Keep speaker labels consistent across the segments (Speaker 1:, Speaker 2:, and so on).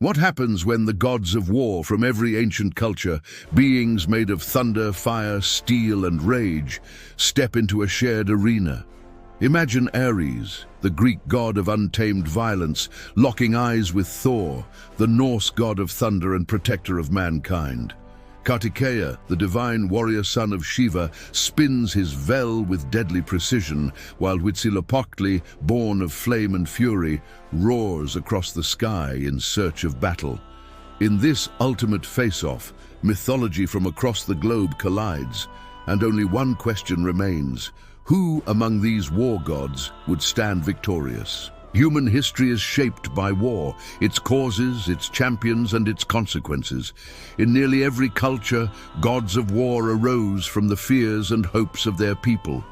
Speaker 1: What happens when the gods of war from every ancient culture, beings made of thunder, fire, steel, and rage, step into a shared arena? Imagine Ares, the Greek god of untamed violence, locking eyes with Thor, the Norse god of thunder and protector of mankind. Kartikeya, the divine warrior son of Shiva, spins his vel with deadly precision, while Huitzilopochtli, born of flame and fury, roars across the sky in search of battle. In this ultimate face-off, mythology from across the globe collides, and only one question remains: who among these war gods would stand victorious? Human history is shaped by war, its causes, its champions, and its consequences. In nearly every culture, gods of war arose from the fears and hopes of their people.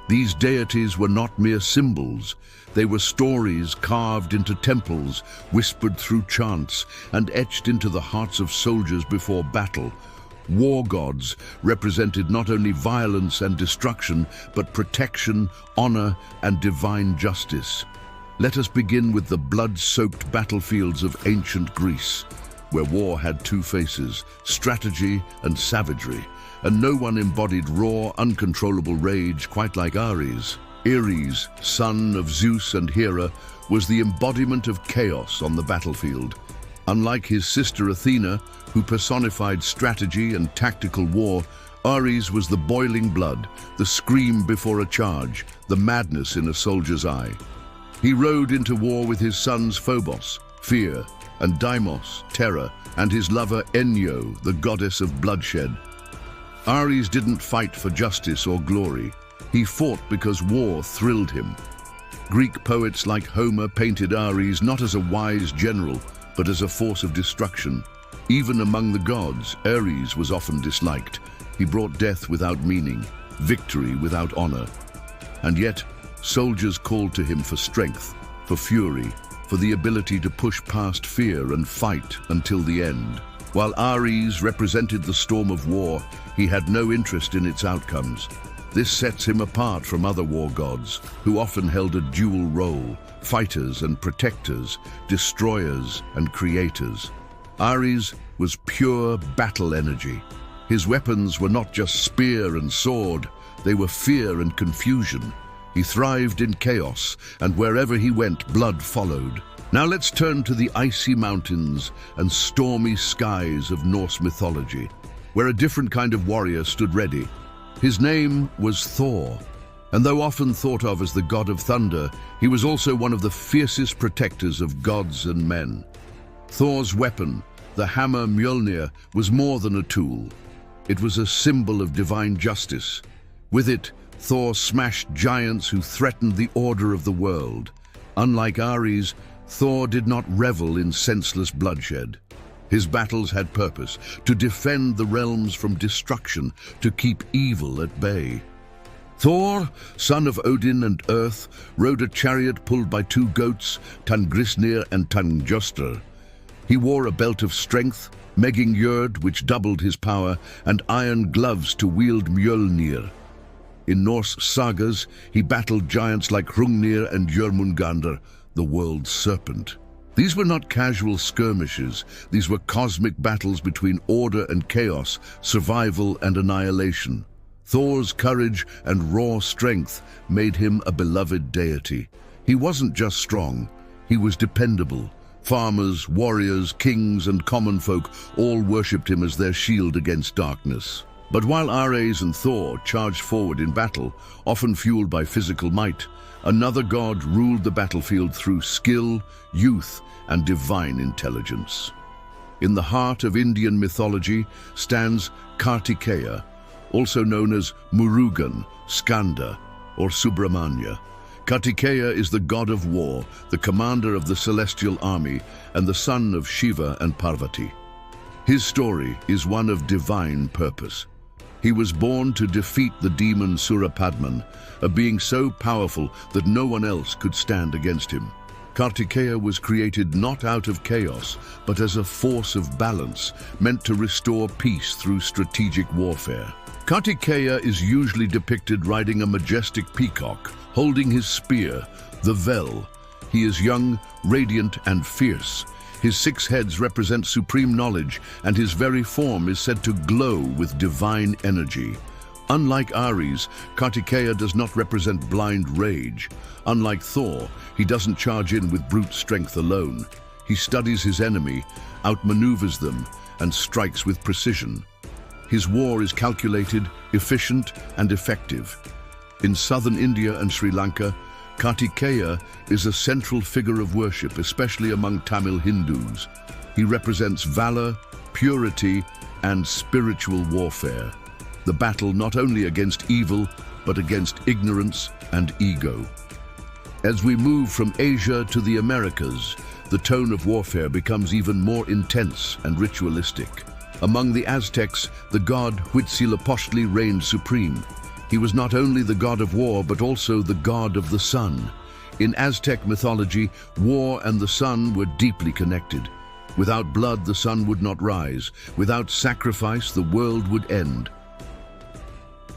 Speaker 1: These deities were not mere symbols. They were stories carved into temples, whispered through chants, and etched into the hearts of soldiers before battle. War gods represented not only violence and destruction, but protection, honor, and divine justice. Let us begin with the blood-soaked battlefields of ancient Greece, where war had two faces, strategy and savagery, and no one embodied raw, uncontrollable rage quite like Ares. Ares, son of Zeus and Hera, was the embodiment of chaos on the battlefield. Unlike his sister Athena, who personified strategy and tactical war, Ares was the boiling blood, the scream before a charge, the madness in a soldier's eye. He rode into war with his sons Phobos, fear, and Deimos, terror, and his lover Enyo, the goddess of bloodshed. Ares didn't fight for justice or glory. He fought because war thrilled him. Greek poets like Homer painted Ares not as a wise general, but as a force of destruction. Even among the gods, Ares was often disliked. He brought death without meaning, victory without honor. And yet, soldiers called to him for strength, for fury, for the ability to push past fear and fight until the end. While Ares represented the storm of war, he had no interest in its outcomes. This sets him apart from other war gods, who often held a dual role: fighters and protectors, destroyers and creators. Ares was pure battle energy. His weapons were not just spear and sword, they were fear and confusion. He thrived in chaos, and wherever he went, blood followed. Now let's turn to the icy mountains and stormy skies of Norse mythology, where a different kind of warrior stood ready. His name was Thor, and though often thought of as the god of thunder, he was also one of the fiercest protectors of gods and men. Thor's weapon, the hammer Mjolnir, was more than a tool. It was a symbol of divine justice. With it, Thor smashed giants who threatened the order of the world. Unlike Ares, Thor did not revel in senseless bloodshed. His battles had purpose: to defend the realms from destruction, to keep evil at bay. Thor, son of Odin and Earth, rode a chariot pulled by two goats, Tangrisnir and Tangjostr. He wore a belt of strength, Megingjörd, which doubled his power, and iron gloves to wield Mjolnir. In Norse sagas, he battled giants like Hrungnir and Jörmungandr, the world's serpent. These were not casual skirmishes. These were cosmic battles between order and chaos, survival and annihilation. Thor's courage and raw strength made him a beloved deity. He wasn't just strong, he was dependable. Farmers, warriors, kings, and common folk all worshipped him as their shield against darkness. But while Ares and Thor charged forward in battle, often fueled by physical might, another god ruled the battlefield through skill, youth, and divine intelligence. In the heart of Indian mythology stands Kartikeya, also known as Murugan, Skanda, or Subramanya. Kartikeya is the god of war, the commander of the celestial army, and the son of Shiva and Parvati. His story is one of divine purpose. He was born to defeat the demon Surapadman, a being so powerful that no one else could stand against him. Kartikeya was created not out of chaos, but as a force of balance, meant to restore peace through strategic warfare. Kartikeya is usually depicted riding a majestic peacock, holding his spear, the Vel. He is young, radiant, and fierce. His 6 heads represent supreme knowledge, and his very form is said to glow with divine energy. Unlike Ares, Kartikeya does not represent blind rage. Unlike Thor, he doesn't charge in with brute strength alone. He studies his enemy, outmaneuvers them, and strikes with precision. His war is calculated, efficient, and effective. In southern India and Sri Lanka, Kartikeya is a central figure of worship, especially among Tamil Hindus. He represents valor, purity, and spiritual warfare. The battle not only against evil, but against ignorance and ego. As we move from Asia to the Americas, the tone of warfare becomes even more intense and ritualistic. Among the Aztecs, the god Huitzilopochtli reigned supreme. He was not only the god of war, but also the god of the sun. In Aztec mythology, war and the sun were deeply connected. Without blood, the sun would not rise. Without sacrifice, the world would end.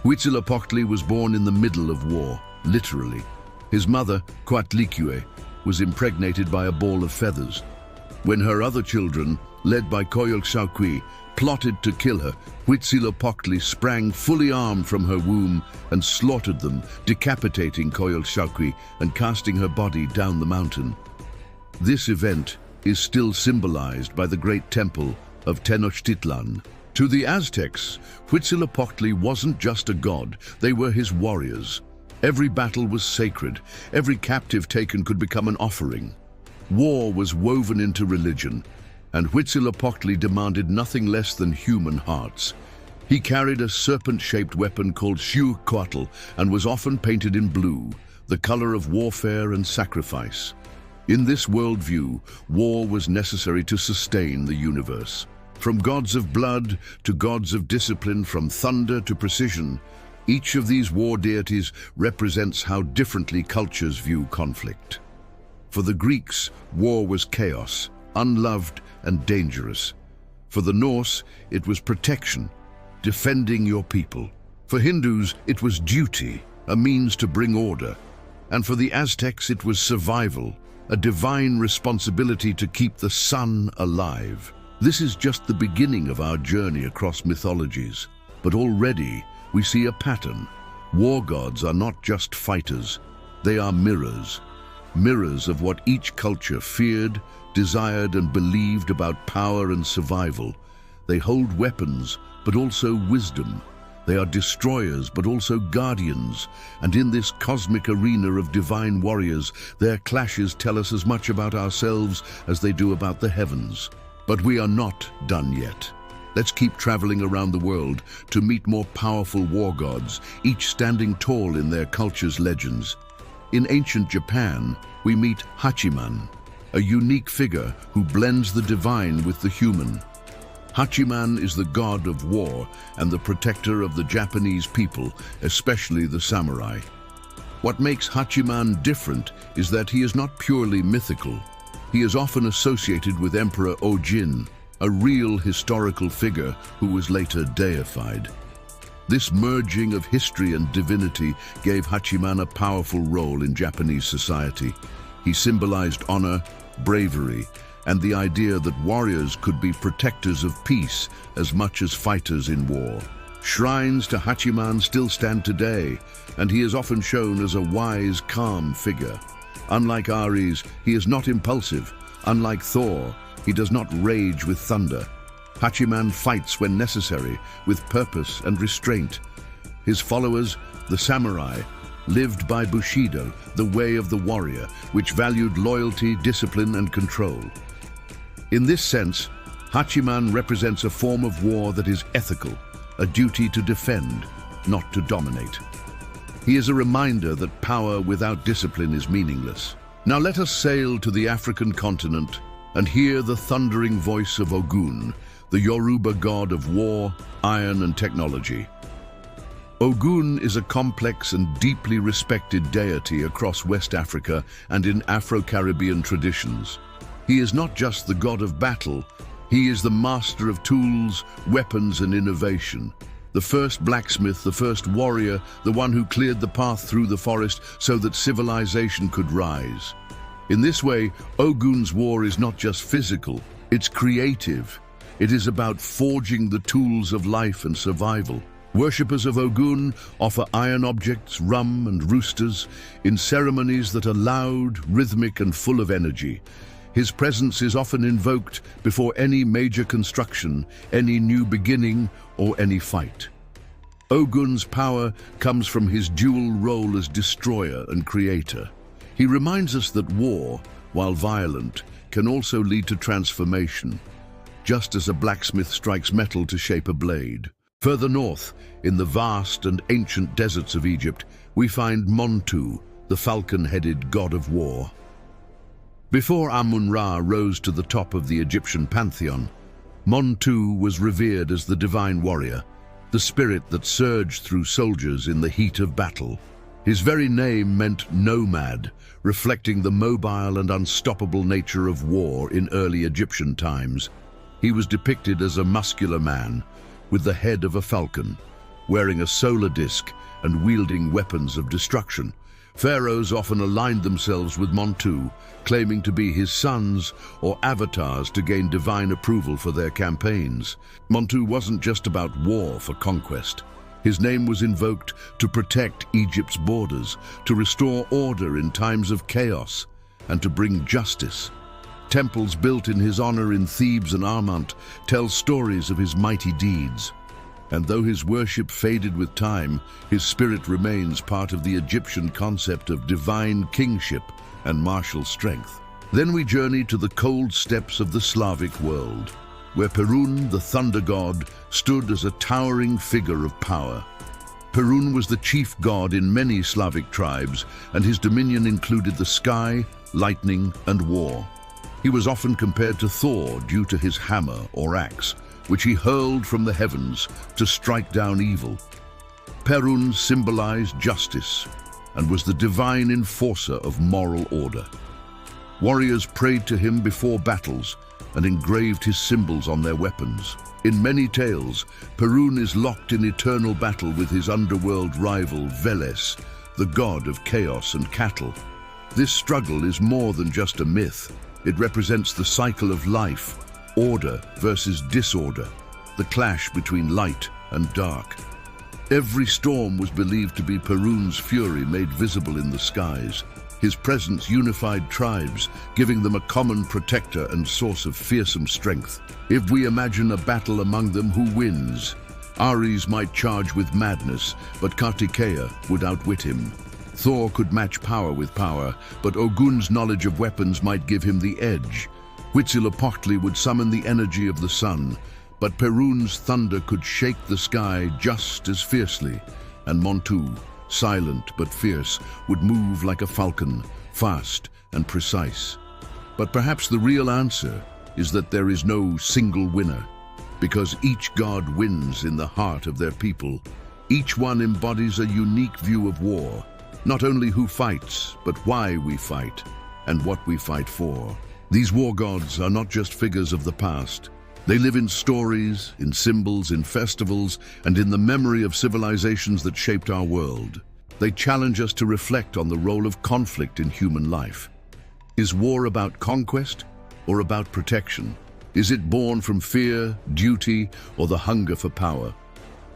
Speaker 1: Huitzilopochtli was born in the middle of war, literally. His mother, Kartikeya, was impregnated by a ball of feathers. When her other children, led by Tūmatauenga, plotted to kill her, Huitzilopochtli sprang fully armed from her womb and slaughtered them, decapitating Tūmatauenga and casting her body down the mountain. This event is still symbolized by the great temple of Tenochtitlan. To the Aztecs, Huitzilopochtli wasn't just a god, they were his warriors. Every battle was sacred, every captive taken could become an offering. War was woven into religion, and Huitzilopochtli demanded nothing less than human hearts. He carried a serpent-shaped weapon called Huitzilopochtli and was often painted in blue, the color of warfare and sacrifice. In this worldview, war was necessary to sustain the universe. From gods of blood to gods of discipline, from thunder to precision, each of these war deities represents how differently cultures view conflict. For the Greeks, war was chaos, unloved and dangerous. For the Norse, it was protection, defending your people. For Hindus, it was duty, a means to bring order. And for the Aztecs, it was survival, a divine responsibility to keep the sun alive. This is just the beginning of our journey across mythologies, but already we see a pattern. War gods are not just fighters, they are mirrors. Mirrors of what each culture feared, desired, and believed about power and survival. They hold weapons, but also wisdom. They are destroyers, but also guardians. And in this cosmic arena of divine warriors, their clashes tell us as much about ourselves as they do about the heavens. But we are not done yet. Let's keep traveling around the world to meet more powerful war gods, each standing tall in their culture's legends. In ancient Japan, we meet Hachiman, a unique figure who blends the divine with the human. Hachiman is the god of war and the protector of the Japanese people, especially the samurai. What makes Hachiman different is that he is not purely mythical. He is often associated with Emperor Ojin, a real historical figure who was later deified. This merging of history and divinity gave Hachiman a powerful role in Japanese society. He symbolized honor, bravery, and the idea that warriors could be protectors of peace as much as fighters in war. Shrines to Hachiman still stand today, and he is often shown as a wise, calm figure. Unlike Ares, he is not impulsive. Unlike Thor, he does not rage with thunder. Hachiman fights when necessary, with purpose and restraint. His followers, the samurai, lived by Bushido, the way of the warrior, which valued loyalty, discipline, and control. In this sense, Hachiman represents a form of war that is ethical, a duty to defend, not to dominate. He is a reminder that power without discipline is meaningless. Now let us sail to the African continent and hear the thundering voice of Ogun, the Yoruba god of war, iron, and technology. Ogun is a complex and deeply respected deity across West Africa and in Afro-Caribbean traditions. He is not just the god of battle, he is the master of tools, weapons, and innovation. The first blacksmith, the first warrior, the one who cleared the path through the forest so that civilization could rise. In this way, Ogun's war is not just physical, it's creative. It is about forging the tools of life and survival. Worshippers of Ogun offer iron objects, rum and roosters in ceremonies that are loud, rhythmic and full of energy. His presence is often invoked before any major construction, any new beginning or any fight. Ogun's power comes from his dual role as destroyer and creator. He reminds us that war, while violent, can also lead to transformation, just as a blacksmith strikes metal to shape a blade. Further north, in the vast and ancient deserts of Egypt, we find Montu, the falcon-headed god of war. Before Amun-Ra rose to the top of the Egyptian pantheon, Montu was revered as the divine warrior, the spirit that surged through soldiers in the heat of battle. His very name meant nomad, reflecting the mobile and unstoppable nature of war in early Egyptian times. He was depicted as a muscular man, with the head of a falcon, wearing a solar disk and wielding weapons of destruction. Pharaohs often aligned themselves with Montu, claiming to be his sons or avatars to gain divine approval for their campaigns. Montu wasn't just about war for conquest. His name was invoked to protect Egypt's borders, to restore order in times of chaos, and to bring justice. Temples built in his honor in Thebes and Armant tell stories of his mighty deeds. And though his worship faded with time, his spirit remains part of the Egyptian concept of divine kingship and martial strength. Then we journey to the cold steppes of the Slavic world, where Perun, the thunder god, stood as a towering figure of power. Perun was the chief god in many Slavic tribes, and his dominion included the sky, lightning, and war. He was often compared to Thor due to his hammer or axe, which he hurled from the heavens to strike down evil. Perun symbolized justice and was the divine enforcer of moral order. Warriors prayed to him before battles and engraved his symbols on their weapons. In many tales, Perun is locked in eternal battle with his underworld rival Veles, the god of chaos and cattle. This struggle is more than just a myth. It represents the cycle of life, order versus disorder, the clash between light and dark. Every storm was believed to be Perun's fury made visible in the skies. His presence unified tribes, giving them a common protector and source of fearsome strength. If we imagine a battle among them, who wins? Ares might charge with madness, but Kartikeya would outwit him. Thor could match power with power, but Ogun's knowledge of weapons might give him the edge. Huitzilopochtli would summon the energy of the sun, but Perun's thunder could shake the sky just as fiercely, and Montu, silent but fierce, would move like a falcon, fast and precise. But perhaps the real answer is that there is no single winner, because each god wins in the heart of their people. Each one embodies a unique view of war, not only who fights, but why we fight and what we fight for. These war gods are not just figures of the past. They live in stories, in symbols, in festivals, and in the memory of civilizations that shaped our world. They challenge us to reflect on the role of conflict in human life. Is war about conquest or about protection? Is it born from fear, duty, or the hunger for power?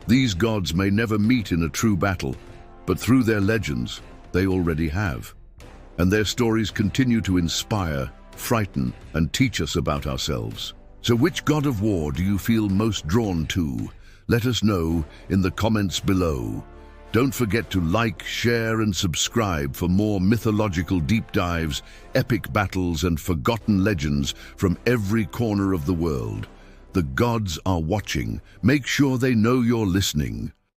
Speaker 1: These gods may never meet in a true battle, but through their legends, they already have. And their stories continue to inspire, frighten, and teach us about ourselves. So which god of war do you feel most drawn to? Let us know in the comments below. Don't forget to like, share, and subscribe for more mythological deep dives, epic battles, and forgotten legends from every corner of the world. The gods are watching. Make sure they know you're listening.